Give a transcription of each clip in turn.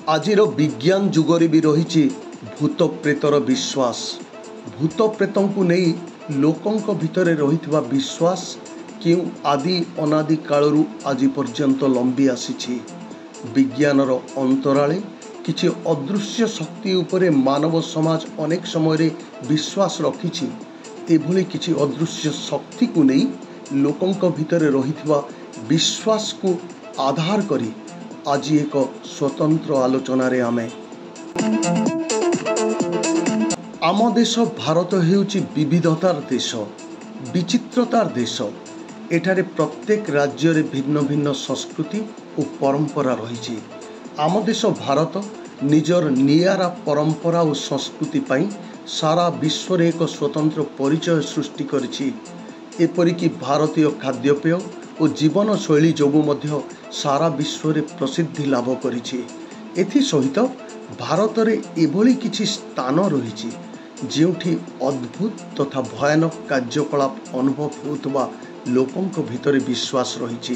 आजिर विज्ञान जुगरे भी रही भूत प्रेतर विश्वास। भूत प्रेतों को नहीं लोकों भितर रही विश्वास क्यों आदि अनादि कालरू आज पर्यंत लंबी आसी। विज्ञानर अंतराले किछि अदृश्य शक्ति उपरे मानव समाज अनेक समय विश्वास रखिछि। एभली किछि अदृश्य शक्ति को नहीं लोकों भितर रही विश्वास को आधार करी आज एक स्वतंत्र आलोचना रे आम देश भारत हेउछि विविधतार देश, विचित्रतार देश। एठारे प्रत्येक राज्य रे भिन्न भिन्न संस्कृति और परंपरा रही। आम देश भारत निजर नियारा परंपरा और संस्कृति पाई सारा विश्व रे एक स्वतंत्र परिचय सृष्टि करिछि। एपरिकी भारतीय खाद्यपेय और जीवन शैली जोगु मध्य सारा विश्व रे प्रसिद्धि लाभ करिछि। एथि सहित भारत रे एभली किछि स्थान रहिछि जेउठी अद्भुत तथा भयानक कार्यकलाप अनुभव होउतबा लोकों भितर विश्वास रहिछि।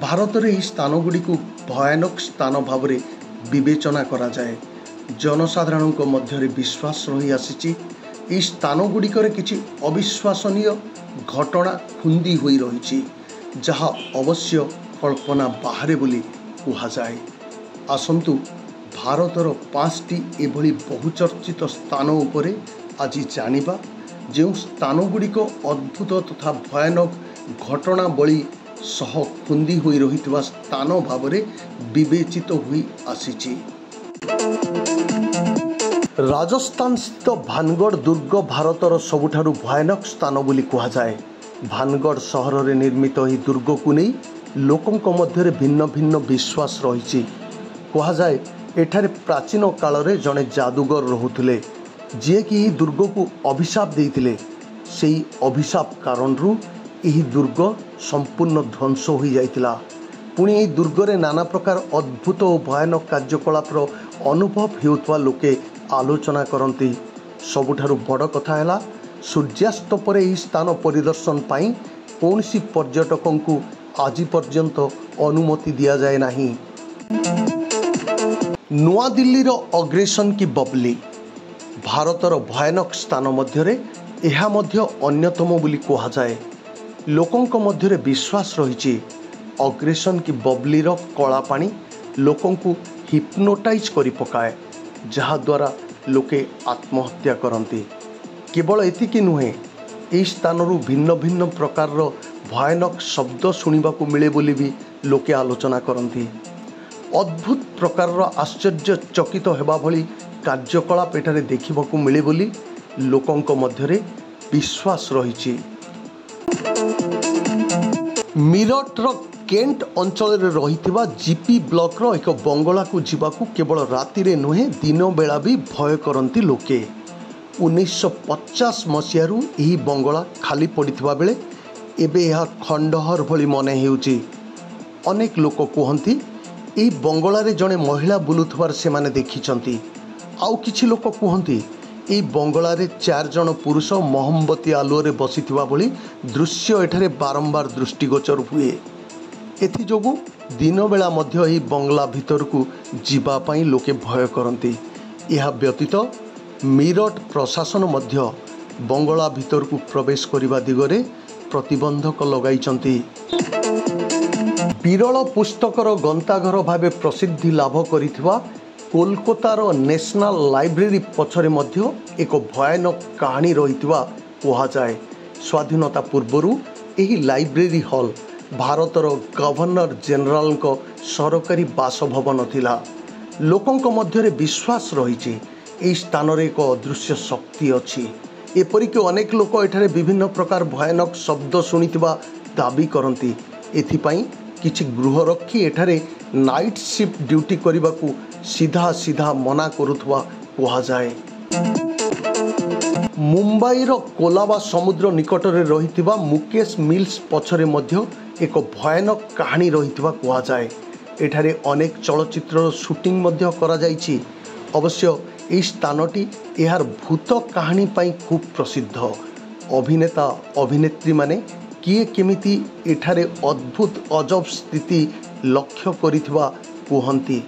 भारत रे स्थान गुडी को भयानक स्थान भाव रे विवेचना करा जाए। जनसाधारण मध्य विश्वास रही आसी ई स्थान गुड़िकर किछि अविश्वसनीय घटना खुंदी हुई रही जहा अवश्य कल्पना बाहरे बोली कहा जाए। आसंतु भारतर 5टी एभली बहुचर्चित स्थान उपरे आज जानिबा जो स्थान गुड़िक अद्भुत तथा भयानक घटनावली सह खुंदी हुई रही स्थान भाव रे विवेचित हुई आसी। राजस्थान स्थित भानगढ़ दुर्ग भारतर सबुठारु भयानक स्थान बोली कहा जाए। भानगढ़ सहर रे निर्मित ही दुर्ग को नहीं लोकों मध्य भिन्न भिन्न विश्वास रही। कहा जाए एठारे प्राचीन काल रे जड़े जादूगर रहुथिले जे कि दुर्ग को अभिशाप देइथिले। सेही अभिशाप कारण यही दुर्ग संपूर्ण ध्वंस हो जाइतिला। पुणी यही दुर्ग रे नाना प्रकार अद्भुत और भयानक कार्यकलापर अनुभव हेउतवा लोके आलोचना करती। सबुठारु बड़ कथा है सूर्यास्त पर यह स्थान परिदर्शन पाई कौनसी पर्यटकों को आज पर्यंत अनुमति दिया जाए नहीं। नुआ दिल्लीर अग्रेसन की बबली भारतर भयानक स्थान मध्य एहा मध्य अन्यतम बोली कहा जाए। लोकों मध्य विश्वास रही अग्रेसन की बबलीर कला पानी लोकों को हिप्नोटाइज करि पकाए जहा द्वारा लोके आत्महत्या करती। केवल एतिकी नुहे यह स्थान भिन्न भिन्न प्रकार भयानक शब्द शुणा मिले बोली भी लोके आलोचना करती। अद्भुत प्रकार आश्चर्य चकित हेबा भली कार्यकलाप एठारे देखिबाकू मिले बोली लोकों मध्य विश्वास रही। मीरटर केंट अंचल रही जीपी ब्लॉक रो एक बंगला को जीवाकू केवल राति रे नुहे दिन बेला भी भय करती लोके। 1950 मसीहारू यही बंगला खाली पड़ता बेले एबे यह खंडहर भली मने हेउची। अनेक लोक कहती यही बंगला रे जड़े महिला बुलुथबार से माने देखिचंती। आउ किछि लोक कहती यही बंगला रे 4 जन पुरुष मोहम्बती आलुओ बसिथिबा भली दृश्य एठारे बारंबार दृष्टिगोचर हुए। एथिजोगु दिन बेला मध्य यही बंगला भितर को जीवापाई लोके भय करती। यह व्यतीत मीरठ प्रशासन मध्य बंगला भितर को प्रवेश करने दिगरे प्रतिबंधक लगाई। विरल पुस्तकर गंताघर भावे प्रसिद्धि लाभ करिथिबा कोलकातार नेशनल लाइब्रेरी पछरे मध्य एक भयानक कहानी रहिथिबा कहा जाए। स्वाधीनता पूर्वरु एही लाइब्रेरी हॉल भारतर गवर्नर जनरल को सरकारी बासभवन थिला। लोकों मध्य विश्वास रही स्थान रे एक अदृश्य शक्ति अच्छी। एपरिक अनेक लोक एठारे विभिन्न प्रकार भयानक शब्द शुणिथिबा दाबी करती। एथिपाई किछि गृहरक्षी एठारे नाइट शिफ्ट ड्यूटी करने को सीधा सीधा मना करुथबा कहा जाए। मुंबईर कोलाबा समुद्र निकट में रही मुकेश मिल्स पछरे मध्य एक भयानक कहानी रही कहा जाए। एठारे अनेक चलचित्र शूटिंग मध्य करा जाइछि। अवश्य यह स्थानटी यार भूत कहानी पाई खूब प्रसिद्ध। अभिनेता अभिनेत्री माने किए केमिति एठारे अद्भुत अजब स्थिति लक्ष्य करिथिबा କୁହନ୍ତି।